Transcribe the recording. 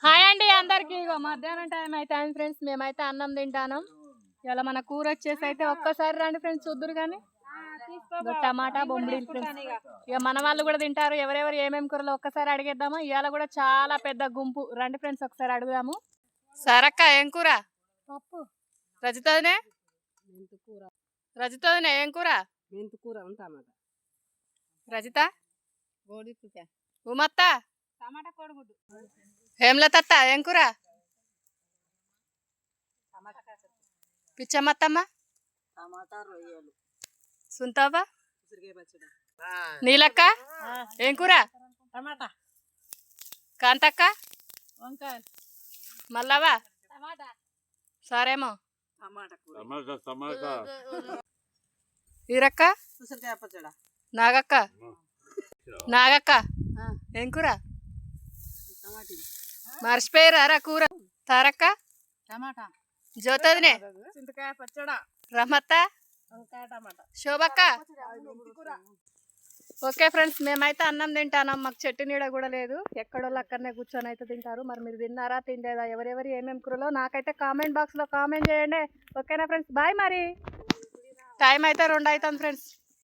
Hi అండి అందరికి. మధ్యాహ్నం టైం అయితే ఫ్రెండ్స్ మేమైతే అన్నం తింటాను. ఇలా మన కూర వచ్చేసి అయితే ఒక్కసారి రండి ఫ్రెండ్స్ చూద్దురు కానీ టమాటా బొమ్మిడి ఫ్రెండ్స్. ఇక మన వాళ్ళు కూడా తింటారు. ఎవరెవరు ఏమేమి కూరలు ఒక్కసారి అడిగేద్దాము. ఇవాళ కూడా చాలా పెద్ద గుంపు. రండి ఫ్రెండ్స్ ఒకసారి అడుగుదాము. సరక్క ఏం కూర? పప్పు. రజితనే రజితనే ఏం కూర? రజిత ఉమత్త టమాటా కోడిగుడ్డు. హేమలతత్త ఏం కూర? పిచ్చమ్మత్తమ్మ సుంతావా నీలక్క ఏం కూర? టమాటా. కాంతక్క వంకాయ. మల్లవా సరేమో ఈరక్క నాగక్క నాగక్క ఏం కూర? మర్చిపోయారా కూర? తారక్క టమాటా. జ్యోతదినే చింతకాయ పచ్చడా. రమత్త శోభక్క. ఓకే ఫ్రెండ్స్ మేమైతే అన్నం తింటాను. మాకు చెట్టు నీడ కూడా లేదు. ఎక్కడోళ్ళు అక్కడనే కూర్చొని అయితే తింటారు. మరి మీరు తిన్నారా తినలేదా? ఎవరెవరు ఏమేమి కూరలో నాకైతే కామెంట్ బాక్స్లో కామెంట్ చేయండి. ఓకేనా ఫ్రెండ్స్? బాయ్. మరి టైం అయితే 2 అవుతుంది ఫ్రెండ్స్.